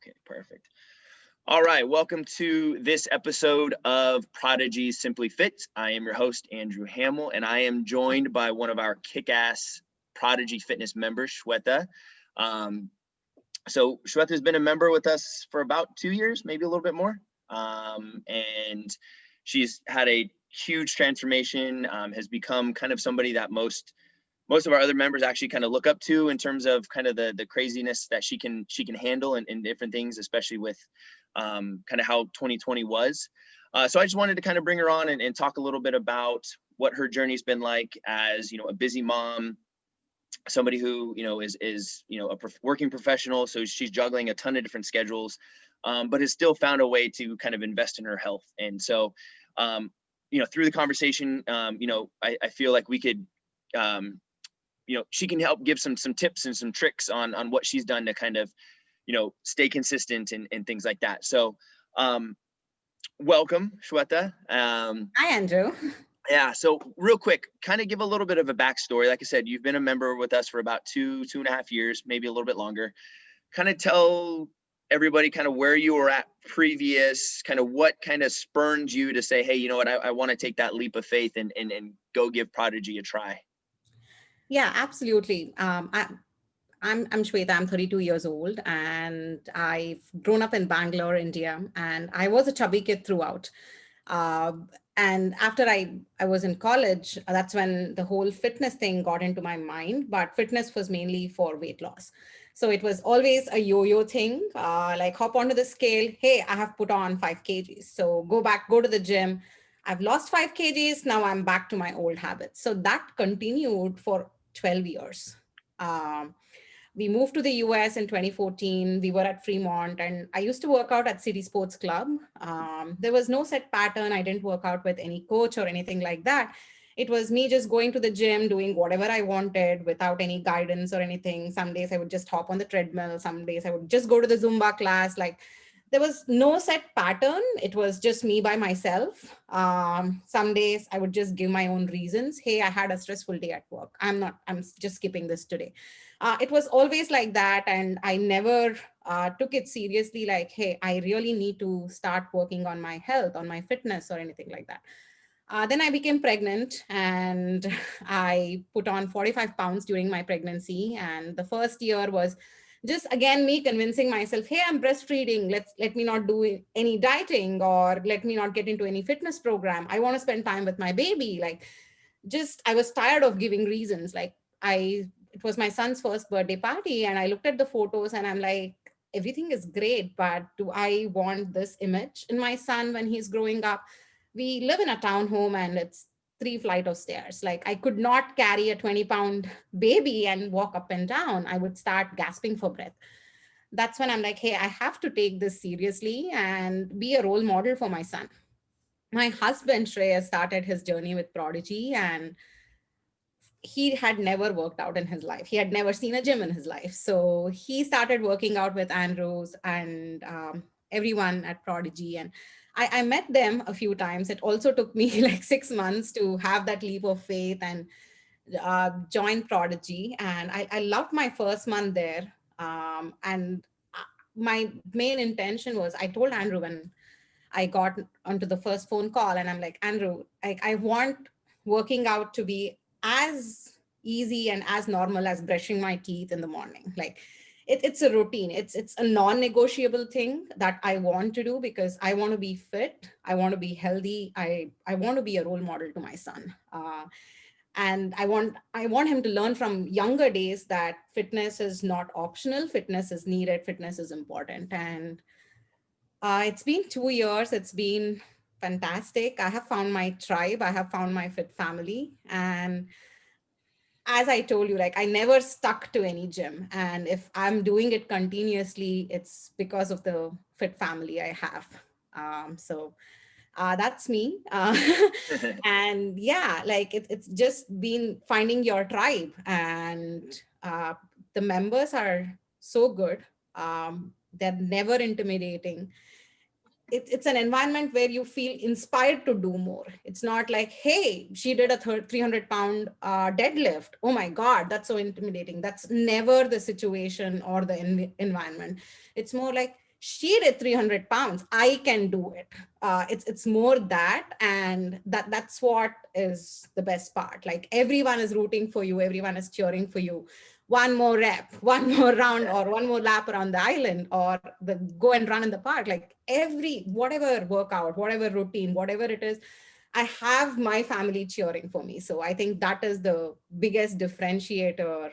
Okay, perfect. All right, welcome to this episode of Prodigy Simply Fit. I am your host, Andrew Hamill, and I am joined by one of our kick-ass Prodigy Fitness members, Shweta. So Shweta has been a member with us for about 2 years, maybe a little bit more. And she's had a huge transformation, has become kind of somebody that most of our other members actually kind of look up to in terms of kind of the craziness that she can handle and different things, especially with kind of how 2020 was. So I just wanted to kind of bring her on and talk a little bit about what her journey's been like as, a busy mom, somebody who, is a working professional. So she's juggling a ton of different schedules, but has still found a way to kind of invest in her health. And so, through the conversation, I feel like we could, she can help give some tips and some tricks on what she's done to kind of, stay consistent and things like that. So welcome, Shweta. Hi, Andrew. Yeah, so real quick, kind of give a little bit of a backstory. Like I said, you've been a member with us for about 2.5 years, maybe a little bit longer. Kind of tell everybody kind of where you were at previous, kind of what kind of spurned you to say, hey, you know what, I want to take that leap of faith and go give Prodigy a try. Yeah, absolutely. I'm Shweta. I'm 32 years old, and I've grown up in Bangalore, India, and I was a chubby kid throughout. And after I was in college, that's when the whole fitness thing got into my mind. But fitness was mainly for weight loss. So it was always a yo-yo thing, like hop onto the scale. Hey, I have put on 5 kgs. So go to the gym. I've lost 5 kgs. Now I'm back to my old habits. So that continued for 12 years. Um, we moved to the US in 2014. We were at Fremont, and I used to work out at City Sports Club. There was no set pattern. I didn't work out with any coach or anything like that. It was me just going to the gym, doing whatever I wanted without any guidance or anything. Some days I would just hop on the treadmill. Some days I would just go to the Zumba class. Like, there was no set pattern. It was just me by myself. Some days I would just give my own reasons. Hey, I had a stressful day at work. I'm just skipping this today. It was always like that. And I never took it seriously, like, hey, I really need to start working on my health, on my fitness or anything like that. Then I became pregnant, and I put on 45 pounds during my pregnancy. And the first year was just, again, me convincing myself, hey, I'm breastfeeding. Let me not do any dieting, or let me not get into any fitness program. I want to spend time with my baby. Like, just, I was tired of giving reasons. Like, it was my son's first birthday party, and I looked at the photos and I'm like, everything is great, but do I want this image in my son when he's growing up? We live in a townhome, and it's 3 flights of stairs. Like, I could not carry a 20-pound baby and walk up and down. I would start gasping for breath. That's when I'm like, hey, I have to take this seriously and be a role model for my son. My husband, Shreya, started his journey with Prodigy, and he had never worked out in his life. He had never seen a gym in his life. So he started working out with Andrews and everyone at Prodigy. And I met them a few times. It also took me like 6 months to have that leap of faith and join Prodigy. And I loved my first month there. And my main intention was, I told Andrew when I got onto the first phone call, and I'm like, Andrew, I want working out to be as easy and as normal as brushing my teeth in the morning. Like, it's a routine. It's a non-negotiable thing that I want to do, because I want to be fit. I want to be healthy. I want to be a role model to my son. And I want him to learn from younger days that fitness is not optional. Fitness is needed. Fitness is important. And it's been 2 years. It's been fantastic. I have found my tribe. I have found my fit family. And as I told you, like, I never stuck to any gym. And if I'm doing it continuously, it's because of the fit family I have. So that's me. And yeah, like, it's just been finding your tribe. And the members are so good. They're never intimidating. It's an environment where you feel inspired to do more. It's not like, hey, she did a 300-pound deadlift. Oh my God, that's so intimidating. That's never the situation or the environment. It's more like, she did 300 pounds, I can do it. It's more that, and that's what is the best part. Like everyone is rooting for you, everyone is cheering for you. One more rep, one more round, or one more lap around the island, or the go and run in the park. Like every whatever workout, whatever routine, whatever it is, I have my family cheering for me. So I think that is the biggest differentiator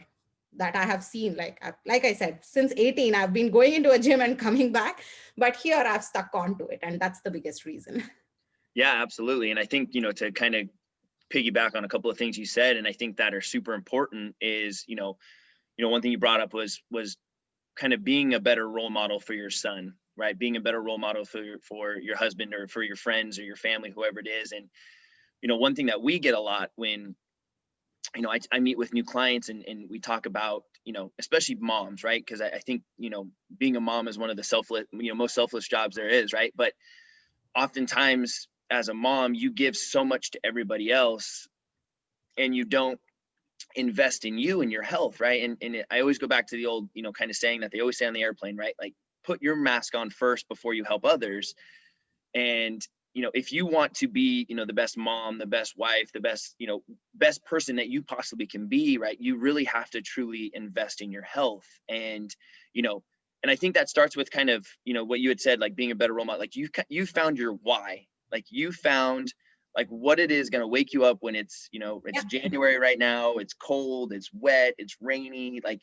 that I have seen. Like I said, since 18, I've been going into a gym and coming back, but here I've stuck onto it, and that's the biggest reason. Yeah, absolutely. And I think, to kind of piggyback on a couple of things you said, and I think that are super important is, one thing you brought up was kind of being a better role model for your son, right? Being a better role model for your husband or for your friends or your family, whoever it is. And, one thing that we get a lot when, I meet with new clients and we talk about, especially moms, right? Because I think, being a mom is one of the most selfless jobs there is, right? But oftentimes as a mom, you give so much to everybody else and you don't invest in you and your health, right? And I always go back to the old, kind of saying that they always say on the airplane, right? Like, put your mask on first before you help others. And, if you want to be, the best mom, the best wife, the best, best person that you possibly can be, right? You really have to truly invest in your health. And, and I think that starts with kind of, what you had said, like being a better role model. Like you found your why, like you found like what it is going to wake you up when it's, it's January right now, it's cold, it's wet, it's rainy. Like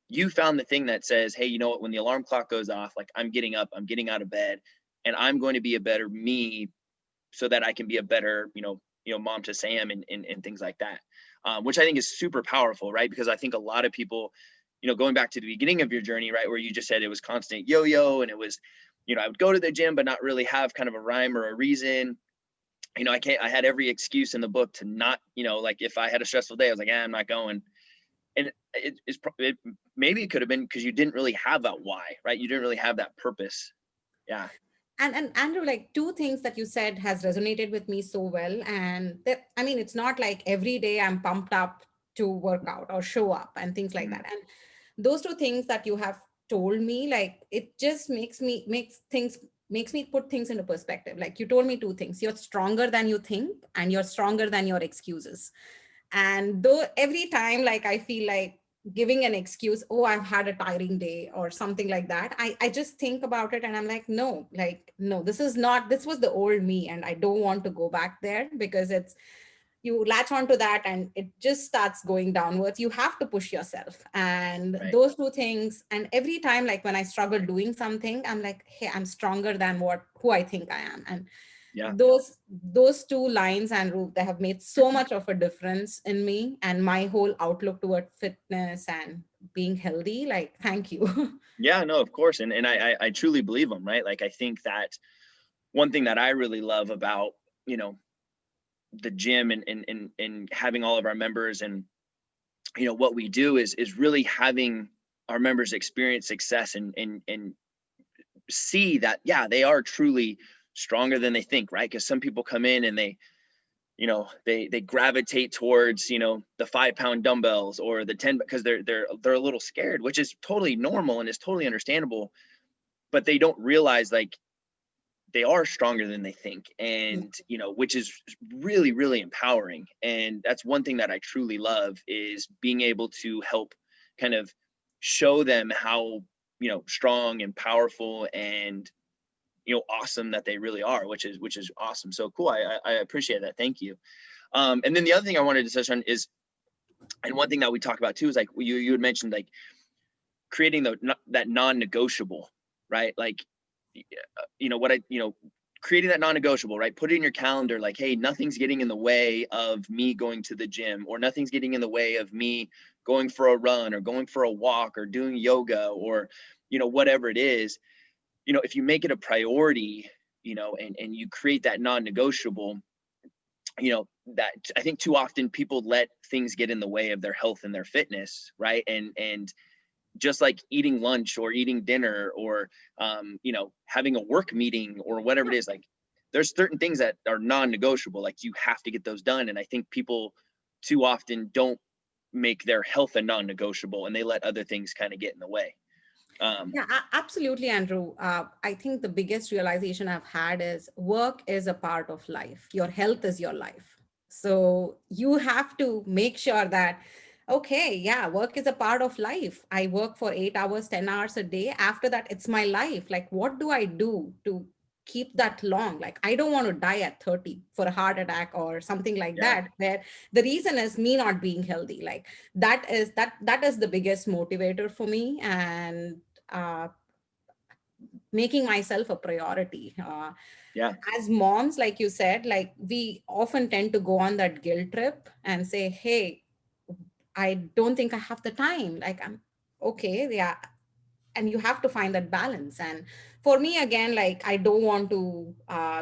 you found the thing that says, hey, you know what, when the alarm clock goes off, like I'm getting up, I'm getting out of bed, and I'm going to be a better me so that I can be a better, mom to Sam and things like that. Which I think is super powerful, right? Because I think a lot of people, going back to the beginning of your journey, right, where you just said it was constant yo-yo and it was, I would go to the gym, but not really have kind of a rhyme or a reason. I had every excuse in the book to not, like if I had a stressful day, I was like, I'm not going. And maybe it could have been because you didn't really have that why, right? You didn't really have that purpose. Yeah. And Andrew, like two things that you said has resonated with me so well. And that, I mean, it's not like every day I'm pumped up to work out or show up and things like that. And those two things that you have told me, like it just makes me put things into perspective. Like you told me two things: you're stronger than you think, and you're stronger than your excuses. And though every time, like I feel like giving an excuse, oh, I've had a tiring day or something like that, I just think about it and I'm like, no, this was the old me, and I don't want to go back there, because it's, you latch onto that and it just starts going downwards. You have to push yourself. And Right. those two things, and every time, like when I struggle doing something, I'm like, hey, I'm stronger than who I think I am. And Yeah. those two lines, Andrew, they have made so much of a difference in me and my whole outlook toward fitness and being healthy. Like, thank you. Yeah, no, of course. And I truly believe them, right? Like, I think that one thing that I really love about, the gym and having all of our members and, what we do is really having our members experience success and see that, yeah, they are truly stronger than they think, right? Because some people come in and they gravitate towards, the 5-pound dumbbells or the 10, because they're a little scared, which is totally normal and is totally understandable, but they don't realize like they are stronger than they think. And, which is really, really empowering. And that's one thing that I truly love, is being able to help kind of show them how, strong and powerful and, awesome that they really are, which is awesome. So cool. I appreciate that. Thank you. And then the other thing I wanted to touch on is, and one thing that we talk about too, is like you had mentioned, like creating that non-negotiable, right? Like, creating that non-negotiable, right? Put it in your calendar, like, hey, nothing's getting in the way of me going to the gym, or nothing's getting in the way of me going for a run or going for a walk or doing yoga or, whatever it is. If you make it a priority, and you create that non-negotiable, that I think too often people let things get in the way of their health and their fitness, right? And just like eating lunch or eating dinner or, having a work meeting or whatever it is, like there's certain things that are non-negotiable, like you have to get those done. And I think people too often don't make their health a non-negotiable, and they let other things kind of get in the way. Um, Yeah, absolutely, Andrew. I think the biggest realization I've had is work is a part of life. Your health is your life. So you have to make sure that, okay, yeah, work is a part of life. I work for 8 hours, 10 hours a day. After that, it's my life. Like, what do I do to keep that long? Like, I don't want to die at 30 for a heart attack or something like yeah, that, where the reason is me not being healthy. Like, that is the biggest motivator for me. And uh, making myself a priority. yeah, As moms, like you said, like we often tend to go on that guilt trip and say, hey, I don't think I have the time. Like, I'm okay. Yeah. And you have to find that balance. And for me, again, like I don't want to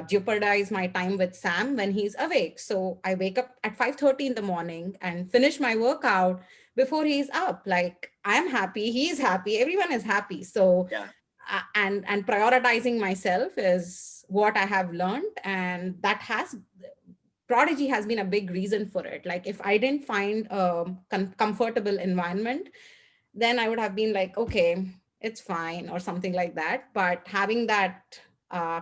jeopardize my time with Sam when he's awake. So I wake up at 5:30 in the morning and finish my workout before he's up. Like, I'm happy, he's happy, everyone is happy. So yeah, and prioritizing myself is what I have learned, and that has Prodigy has been a big reason for it. Like, if I didn't find a comfortable environment, then I would have been like, okay, it's fine or something like that. But having that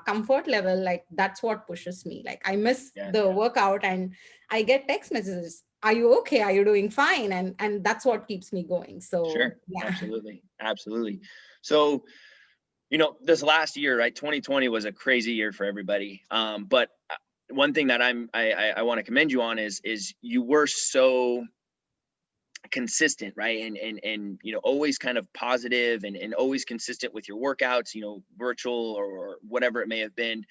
comfort level, like that's what pushes me. Like, I miss yeah, the workout and I get text messages, are you okay, are you doing fine? And that's what keeps me going. So sure, yeah. absolutely, absolutely. So, this last year, right, 2020 was a crazy year for everybody. But one thing that I want to commend you on is you were so consistent, right? And always kind of positive and always consistent with your workouts, virtual or whatever it may have been.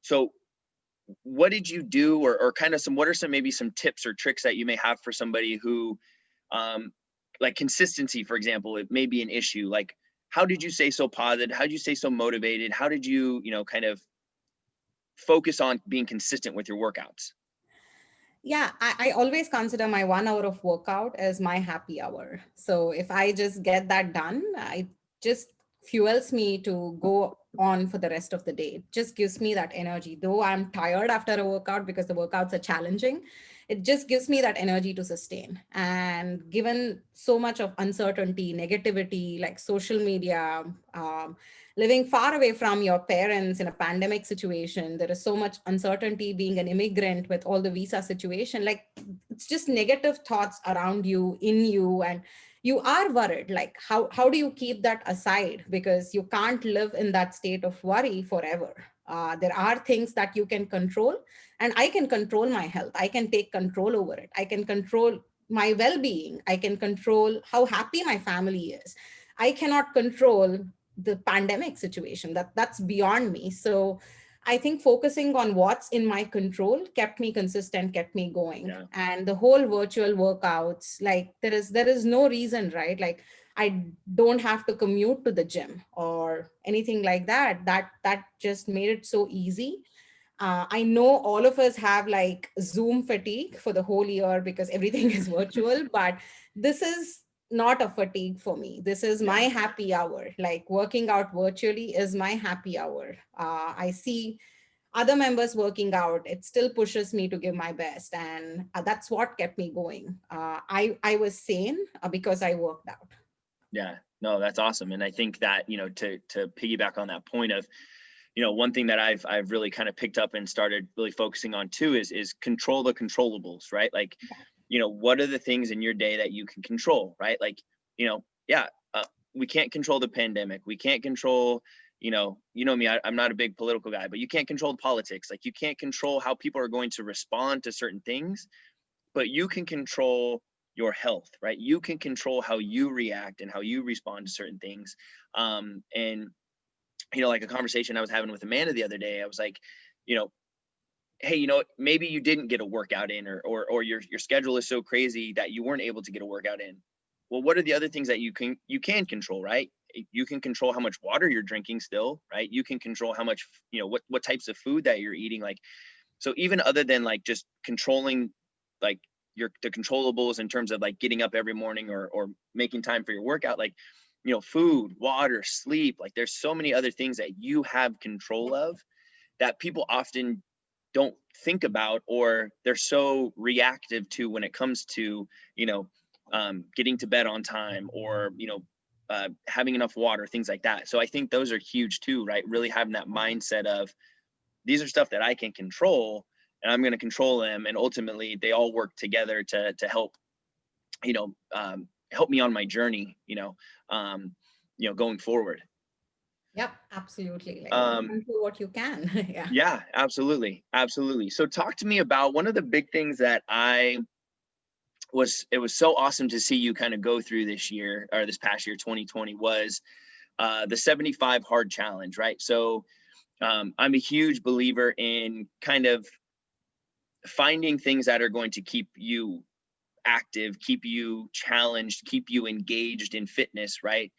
So what did you do, or kind of what are some, maybe some tips or tricks that you may have for somebody who, um, like consistency, for example, it may be an issue. Like, how did you stay so positive? How did you stay so motivated? How did you, kind of focus on being consistent with your workouts? Yeah, I always consider my 1 hour of workout as my happy hour. So if I just get that done, it just fuels me to go on for the rest of the day. It just gives me that energy. Though I'm tired after a workout because the workouts are challenging, it just gives me that energy to sustain. And given so much of uncertainty, negativity, like social media, living far away from your parents in a pandemic situation, there is so much uncertainty being an immigrant with all the visa situation. Like, it's just negative thoughts around you, in you, and you are worried. Like, how do you keep that aside? Because you can't live in that state of worry forever. There are things that you can control, and I can control my health. I can take control over it. I can control my well-being. I can control how happy my family is. I cannot control the pandemic situation. That's beyond me. So I think focusing on what's in my control kept me consistent, kept me going. Yeah, And the whole virtual workouts, like there is no reason, right? Like, I don't have to commute to the gym or anything like that. That just made it so easy. I know all of us have like Zoom fatigue for the whole year because everything is virtual, but this is not a fatigue for me. This is my yeah, happy hour. Like, working out virtually is my happy hour. I see other members working out. It still pushes me to give my best. And that's what kept me going. I was sane because I worked out. yeah. No, that's awesome. And I think that, to piggyback on that point of, one thing that I've really kind of picked up and started really focusing on too is control the controllables, right? Like, what are the things in your day that you can control, right? Like, yeah, we can't control the pandemic. We can't control, me, I'm not a big political guy, but you can't control politics. Like, you can't control how people are going to respond to certain things, but you can control your health, right? You can control how you react and how you respond to certain things. And like a conversation I was having with Amanda the other day, I was like, you know, hey, maybe you didn't get a workout in, or your schedule is so crazy that you weren't able to get a workout in. Well, what are the other things that you can control, right? You can control how much water you're drinking still, right? You can control how much, what types of food that you're eating. Like, so even other than like just controlling like the controllables in terms of like getting up every morning or making time for your workout, like, food, water, sleep, like there's so many other things that you have control of that people often don't think about, or they're so reactive to when it comes to, getting to bed on time, or, having enough water, things like that. So I think those are huge too, right? Really having that mindset of these are stuff that I can control, and I'm going to control them. And ultimately they all work together to help, help me on my journey, going forward. Yep, absolutely. Like control what you can. Yeah. Yeah, absolutely. Absolutely. So talk to me about one of the big things that it was so awesome to see you kind of go through this year, or this past year, 2020, was the 75 hard challenge, right? So I'm a huge believer in kind of finding things that are going to keep you active, keep you challenged, keep you engaged in fitness, right?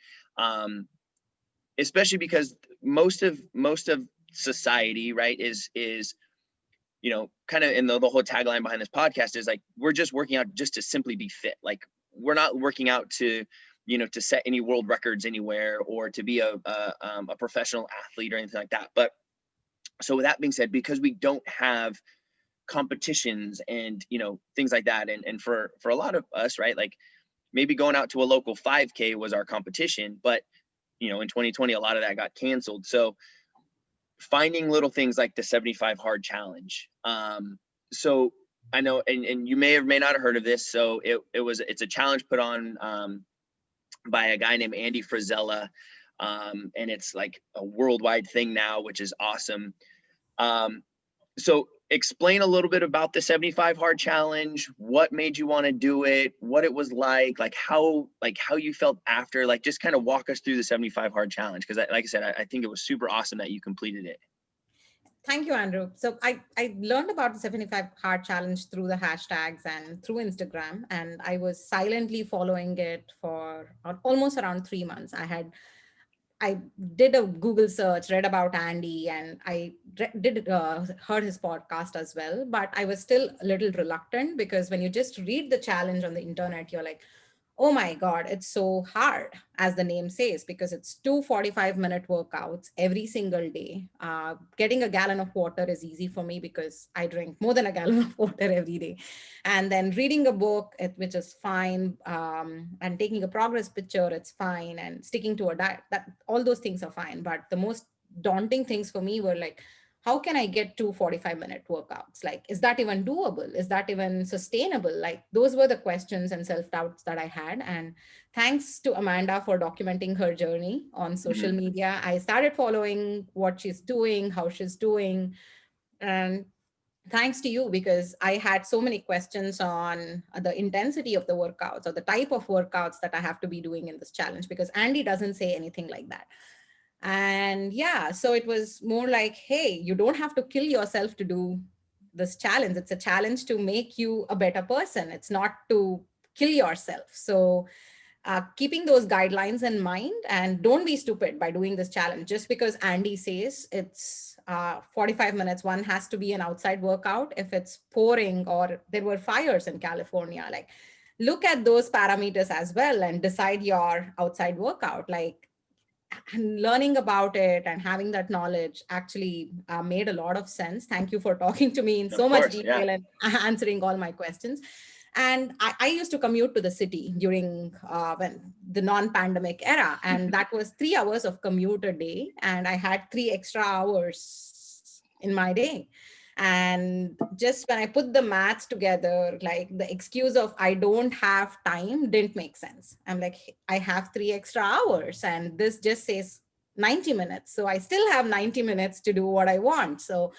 Especially because most of society, right, is kind of, in the whole tagline behind this podcast is like, we're just working out just to simply be fit. Like, we're not working out to to set any world records anywhere, or to be a professional athlete or anything like that. But so with that being said, because we don't have competitions and things like that, and for a lot of us, right, like maybe going out to a local 5K was our competition, but in 2020 a lot of that got canceled. So finding little things like the 75 hard challenge. So I know, and you may or may not have heard of this. So it's a challenge put on by a guy named Andy Frisella, and it's like a worldwide thing now, which is awesome. So explain a little bit about the 75 hard challenge, what made you want to do it, what it was like how you felt after, like just kind of walk us through the 75 hard challenge. Cause like I said, I think it was super awesome that you completed it. Thank you, Andrew. So I learned about the 75 hard challenge through the hashtags and through Instagram, and I was silently following it for almost around 3 months. I did a Google search, read about Andy, and heard his podcast as well. But I was still a little reluctant, because when you just read the challenge on the internet, you're like, oh my God, it's so hard, as the name says, because it's 2 45-minute workouts every single day. Getting a gallon of water is easy for me, because I drink more than a gallon of water every day. And then reading a book, which is fine, and taking a progress picture, it's fine, and sticking to a diet, that all those things are fine. But the most daunting things for me were like, how can I get to 45-minute workouts? Like, is that even doable? Is that even sustainable? Like, those were the questions and self-doubts that I had. And thanks to Amanda for documenting her journey on social media, I started following what she's doing, how she's doing. And thanks to you, because I had so many questions on the intensity of the workouts, or the type of workouts that I have to be doing in this challenge, because Andy doesn't say anything like that. And yeah, so it was more like, hey, you don't have to kill yourself to do this challenge. It's a challenge to make you a better person. It's not to kill yourself. So keeping those guidelines in mind, and don't be stupid by doing this challenge just because Andy says it's 45 minutes. One has to be an outside workout. If it's pouring or there were fires in California, like, look at those parameters as well and decide your outside workout. Like, and learning about it and having that knowledge actually made a lot of sense. Thank you for talking to me in so much detail, yeah, and answering all my questions. And I used to commute to the city during when the non-pandemic era, and that was 3 hours of commute a day, and I had 3 extra hours in my day. And just when I put the maths together, like, the excuse of I don't have time didn't make sense. I'm like, I have 3 extra hours, and this just says 90 minutes. So I still have 90 minutes to do what I want. So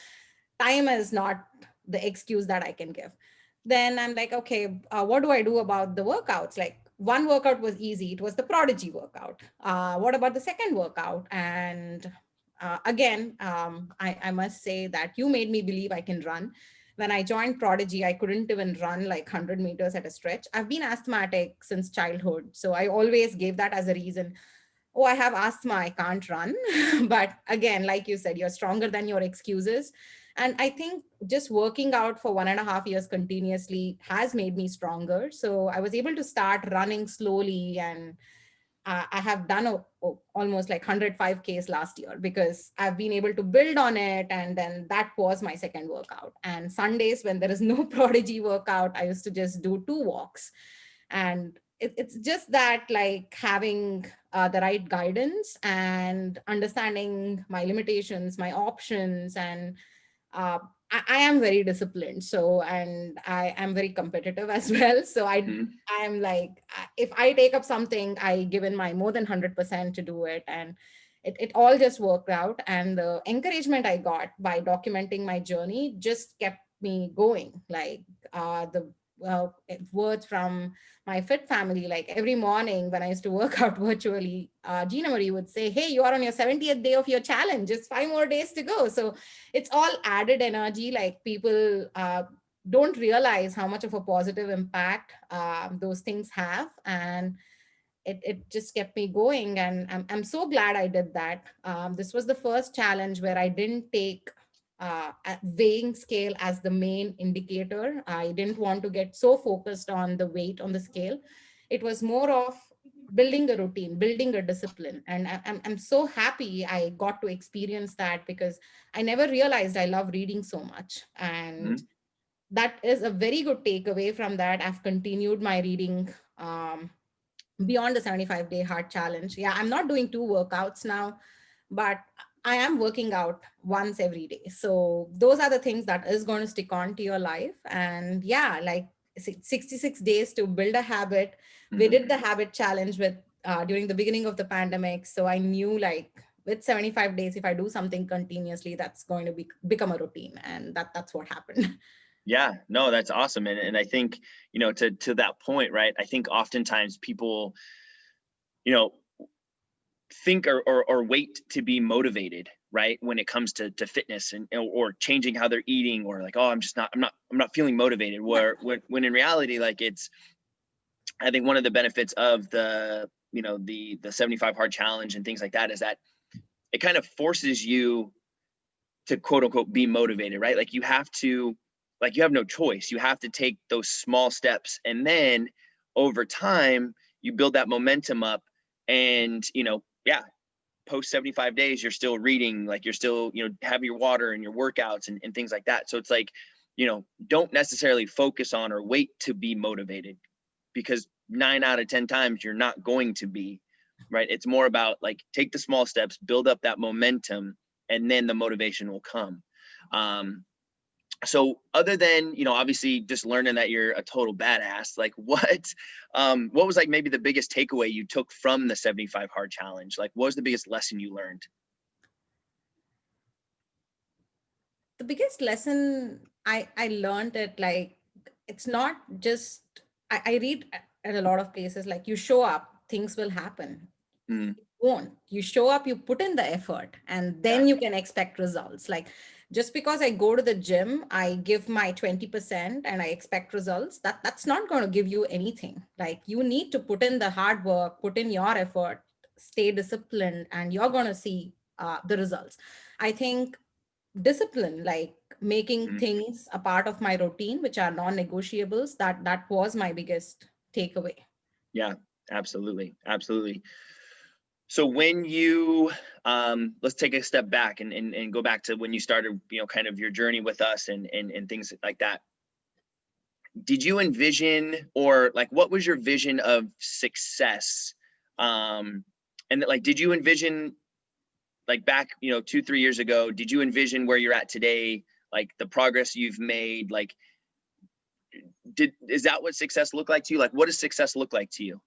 time is not the excuse that I can give. Then I'm like, okay, what do I do about the workouts? Like, one workout was easy. It was the Prodigy workout. What about the second workout? And again, I must say that you made me believe I can run. When I joined Prodigy, I couldn't even run like 100 meters at a stretch. I've been asthmatic since childhood, so I always gave that as a reason. Oh, I have asthma, I can't run. But again, like you said, you're stronger than your excuses. And I think just working out for 1.5 years continuously has made me stronger. So I was able to start running slowly, and I have done almost like 105 Ks last year, because I've been able to build on it. And then that was my second workout. And Sundays, when there is no Prodigy workout, I used to just do 2 walks. And it's just that like having the right guidance and understanding my limitations, my options, and uh, I am very disciplined. So, and I am very competitive as well. So Mhm. I'm like, if I take up something, I give in my more than 100% to do it. And it all just worked out. And the encouragement I got by documenting my journey just kept me going. Like the words from my fit family, like every morning when I used to work out virtually, Gina Marie would say, hey, you are on your 70th day of your challenge, just 5 more days to go. So it's all added energy. Like people don't realize how much of a positive impact those things have. And it just kept me going. And I'm so glad I did that. This was the first challenge where I didn't take a weighing scale as the main indicator. I didn't want to get so focused on the weight on the scale. It was more of building a routine, building a discipline. And I'm so happy I got to experience that, because I never realized I love reading so much. And Mhm. that is a very good takeaway from that. I've continued my reading beyond the 75-day hard challenge. Yeah, I'm not doing two workouts now, but I am working out once every day. So those are the things that is going to stick on to your life. And yeah, like 66 days to build a habit. We Mhm. did the habit challenge with during the beginning of the pandemic. So I knew like with 75 days, if I do something continuously, that's going to become a routine. And that's what happened. Yeah, no, that's awesome. And I think, to that point, right? I think oftentimes people, you know, think or wait to be motivated, right? When it comes to fitness and or changing how they're eating, or like, oh, I'm not feeling motivated. Yeah. Where when in reality, like I think one of the benefits of the 75 hard challenge and things like that is that it kind of forces you to quote unquote be motivated, right? Like you have no choice. You have to take those small steps, and then over time you build that momentum up. And yeah, post 75 days, you're still reading, like you're still, have your water and your workouts and things like that. So it's like, don't necessarily focus on or wait to be motivated, because 9 out of 10 times you're not going to be, right? It's more about like take the small steps, build up that momentum, and then the motivation will come. Um, so other than, obviously just learning that you're a total badass, like what was like maybe the biggest takeaway you took from the 75 hard challenge? Like what was the biggest lesson you learned? The biggest lesson I learned it, like it's not just I read at a lot of places like you show up, things will happen. Mm, Won't. You show up, you put in the effort, and yeah. then you can expect results. Like just because I go to the gym, I give my 20% and I expect results, that's not going to give you anything. Like you need to put in the hard work, put in your effort, stay disciplined, and you're going to see the results. I think discipline, like making Mm, things a part of my routine which are non-negotiables, that was my biggest takeaway. yeah, absolutely. Absolutely. So when you let's take a step back and go back to when you started, kind of your journey with us and things like that. Did you envision, or like what was your vision of success? And like did you envision, like back 2-3 years ago, did you envision where you're at today, like the progress you've made? Like is that what success looked like to you? Like what does success look like to you?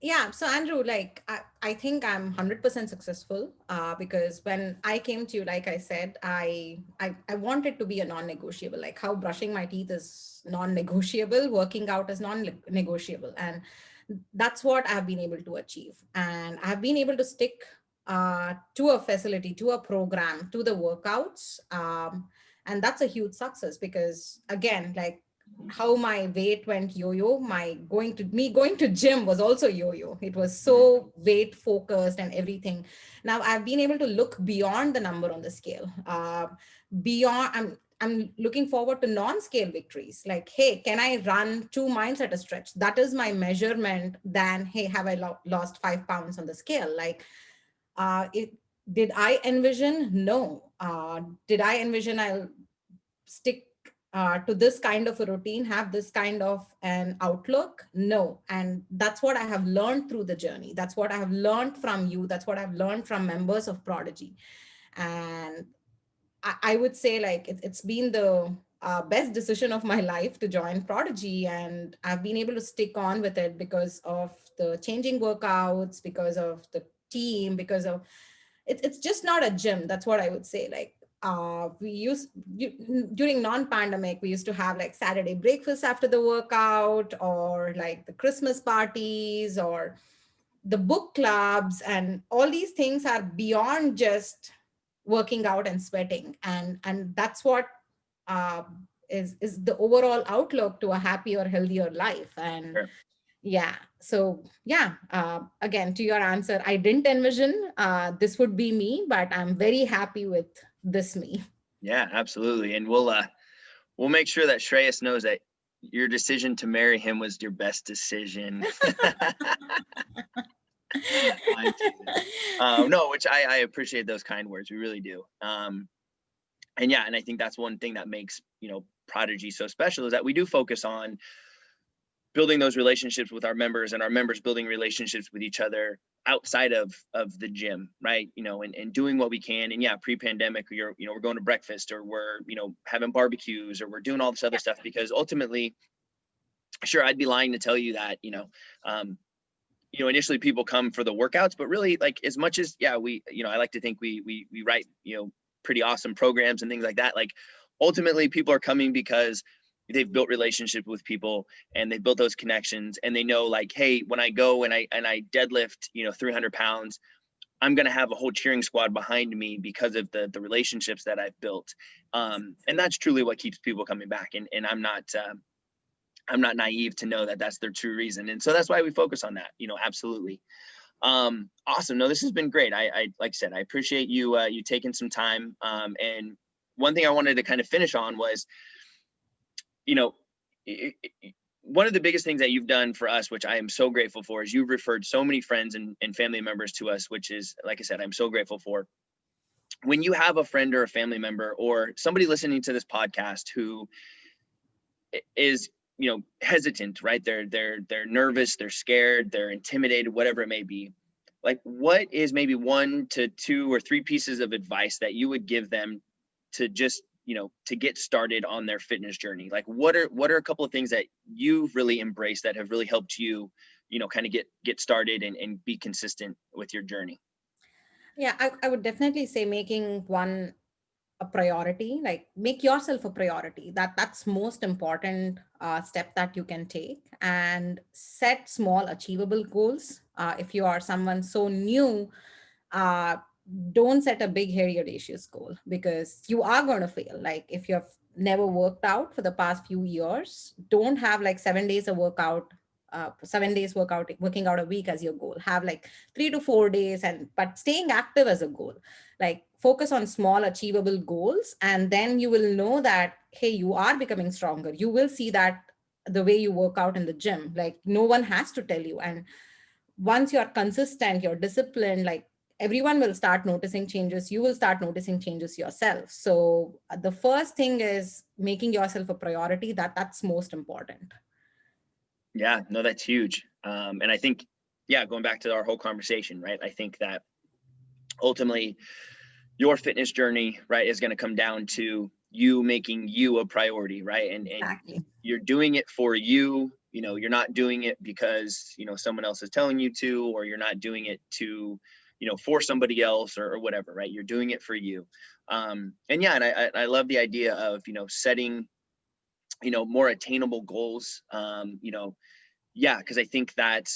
Yeah, so Andrew, like I think I'm 100% successful because when I came to you, like I said, I wanted to be a non-negotiable, like how brushing my teeth is non-negotiable, working out is non-negotiable. And that's what I've been able to achieve. And I've been able to stick to a facility, to a program, to the workouts. And that's a huge success because again, like how my weight went yo-yo, my going to gym was also yo-yo. It was Mhm. so weight focused and everything. Now I've been able to look beyond the number on the scale. Beyond I'm looking forward to non-scale victories, like hey, can I run 2 miles at a stretch? That is my measurement. Than hey, have I lost 5 pounds on the scale? Like it did I envision? No. Did I envision I'll stick to this kind of a routine, have this kind of an outlook. No. And that's what I have learned through the journey. That's what I have learned from you. That's what I've learned from members of Prodigy. And I would say like it's been the best decision of my life to join Prodigy. And I've been able to stick on with it because of the changing workouts, because of the team, because of it's just not a gym. That's what I would say. Like during non-pandemic, we used to have like Saturday breakfast after the workout, or like the Christmas parties, or the book clubs, and all these things are beyond just working out and sweating. And that's what uh, is the overall outlook to a happier, healthier life. And Sure. yeah, so yeah, again, to your answer, I didn't envision this would be me, but I'm very happy with this me. Yeah, absolutely. And we'll make sure that Shreyas knows that your decision to marry him was your best decision. I'm teasing. No, which I appreciate those kind words. We really do. And yeah, and I think that's one thing that makes, Prodigy so special, is that we do focus on building those relationships with our members, and our members building relationships with each other outside of the gym, right? And doing what we can. And yeah, pre-pandemic, we're going to breakfast, or we're, having barbecues, or we're doing all this other stuff, because ultimately, sure, I'd be lying to tell you that, initially people come for the workouts, but really, like, as much as, yeah, I like to think we write, pretty awesome programs and things like that. Like, ultimately people are coming because they've built relationships with people, and they built those connections, and they know, like, hey, when I go and I deadlift, 300 pounds, I'm going to have a whole cheering squad behind me because of the relationships that I've built. And that's truly what keeps people coming back. And I'm not naive to know that that's their true reason. And so that's why we focus on that, absolutely. Awesome. No, this has been great. I like I said, I appreciate you taking some time. And one thing I wanted to kind of finish on was, one of the biggest things that you've done for us, which I am so grateful for, is you've referred so many friends and family members to us, which is, like I said, I'm so grateful for. When you have a friend or a family member or somebody listening to this podcast who is, hesitant, right? They're nervous, they're scared, they're intimidated, whatever it may be. Like, what is maybe 1 to 2 or 3 pieces of advice that you would give them to just, to get started on their fitness journey? Like, what are a couple of things that you've really embraced that have really helped you, kind of get started and be consistent with your journey? Yeah, I would definitely say making one a priority. Like, make yourself a priority. That's most important step that you can take. And set small achievable goals. If you are someone so new, uh, don't set a big hairy audacious goal, because you are going to fail. Like, if you have never worked out for the past few years, don't have like 7 days of workout, 7 days working out a week as your goal. Have like 3 to 4 days, and but staying active as a goal. Like, focus on small achievable goals, and then you will know that, hey, you are becoming stronger. You will see that the way you work out in the gym, like, no one has to tell you. And once you're consistent, you're disciplined, like, everyone will start noticing changes. You will start noticing changes yourself. So the first thing is making yourself a priority. That's most important. Yeah, no, that's huge. And I think, yeah, going back to our whole conversation, right? I think that ultimately your fitness journey, right, is going to come down to you making you a priority, right? And Exactly. you're doing it for you. You're not doing it because, someone else is telling you to, or you're not doing it to, for somebody else, or whatever, right? You're doing it for you. And yeah, and I love the idea of, setting, more attainable goals. Yeah, because I think that,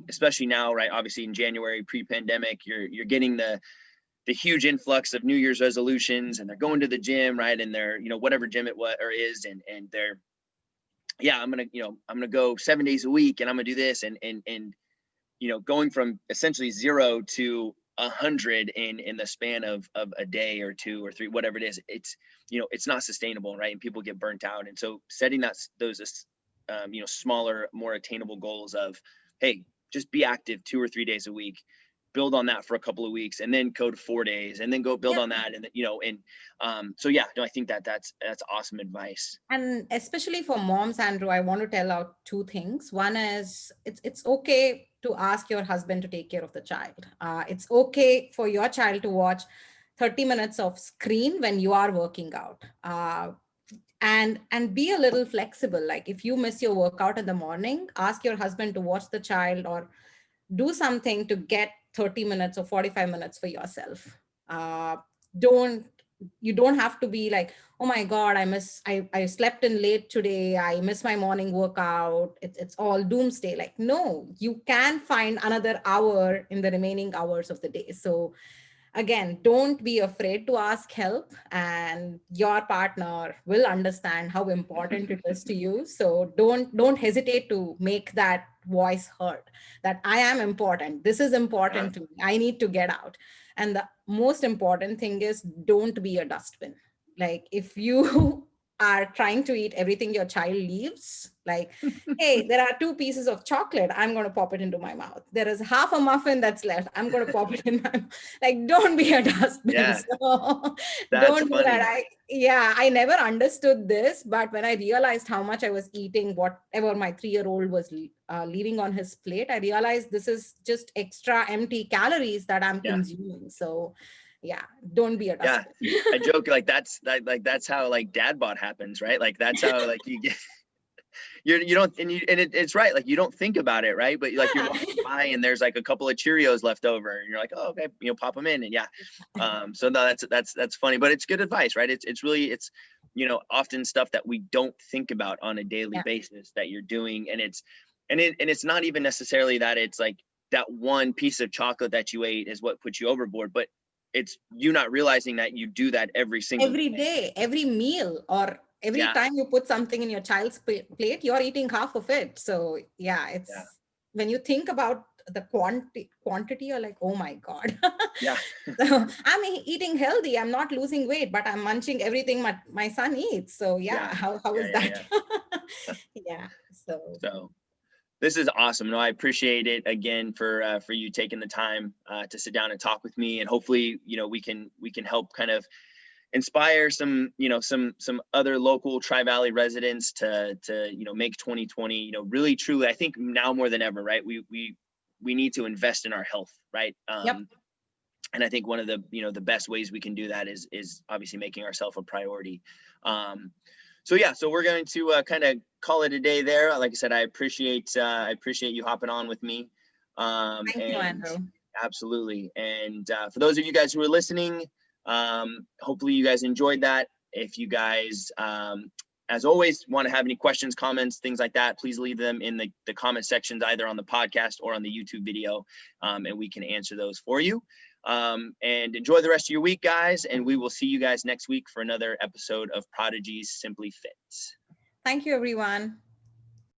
especially now, right? Obviously in January, pre-pandemic, you're getting the huge influx of New Year's resolutions, and they're going to the gym, right? And they're, whatever gym it was or is, and they're, yeah, I'm gonna go 7 days a week, and I'm gonna do this, and going from essentially 0 to 100 in the span of a day or 2 or 3, whatever it is. It's not sustainable, right? And people get burnt out. And so setting those smaller, more attainable goals of, hey, just be active 2 or 3 days a week, build on that for a couple of weeks, and then go to 4 days, and then go build on that. And, you know, and so yeah, no, I think that's awesome advice. And especially for moms, Andrew, I want to tell out two things. One is it's okay to ask your husband to take care of the child. It's okay for your child to watch 30 minutes of screen when you are working out. And be a little flexible. Like if you miss your workout in the morning, ask your husband to watch the child, or do something to get 30 minutes or 45 minutes for yourself. Don't You don't have to be like, oh my god, I slept in late today, I miss my morning workout, it's all doomsday. Like, no, you can find another hour in the remaining hours of the day. So again, don't be afraid to ask help, and your partner will understand how important it is to you. So don't hesitate to make that voice heard, that I am important, this is important to me, I need to get out. And the most important thing is, don't be a dustbin. Like if you are trying to eat everything your child leaves, like, hey, there are 2 pieces of chocolate, I'm going to pop it into my mouth. There is half a muffin that's left, I'm going to pop it in my mouth. Like, don't be a dustbin. Yeah, So that's don't do that. funny. I never understood this, but when I realized how much I was eating whatever my 3-year-old was leaving on his plate, I realized this is just extra empty calories that I'm Yeah. consuming. So yeah, don't be a Yeah, dustbin. I joke like that's how like dad bod happens, right? Like that's how like you get you don't and it's right, like you don't think about it, right? But like you're Yeah. walking by and there's like a couple of Cheerios left over, and you're like, oh, okay, you know, pop them in. And yeah, so no, that's funny, but it's good advice, right? It's really, it's, you know, often stuff that we don't think about on a daily Yeah. basis that you're doing. And it's not even necessarily that it's like that one piece of chocolate that you ate is what puts you overboard, but it's you not realizing that you do that every single Every day. day, every meal, or every Yeah, time you put something in your child's plate, you're eating half of it. So yeah, yeah, it's when you think about the quantity, you're like, oh my god. yeah, So I'm eating healthy, I'm not losing weight, but I'm munching everything my son eats. So yeah, yeah, how is that? yeah. Yeah. So So this is awesome. No, I appreciate it again for you taking the time to sit down and talk with me, and hopefully, you know, we can help kind of inspire some, you know, some other local Tri-Valley residents to you know, make 2020, you know, really truly, I think now more than ever, right? We need to invest in our health, right? yep. And I think one of the, you know, the best ways we can do that is obviously making ourselves a priority. So yeah, so we're going to kind of call it a day there. Like I said, I appreciate you hopping on with me. Thank you, And Andrew. absolutely. And for those of you guys who are listening, hopefully you guys enjoyed that. If you guys, as always, want to have any questions, comments, things like that, please leave them in the comment sections, either on the podcast or on the YouTube video, and we can answer those for you. And enjoy the rest of your week, guys. And we will see you guys next week for another episode of Prodigy's Simply Fit. Thank you, everyone.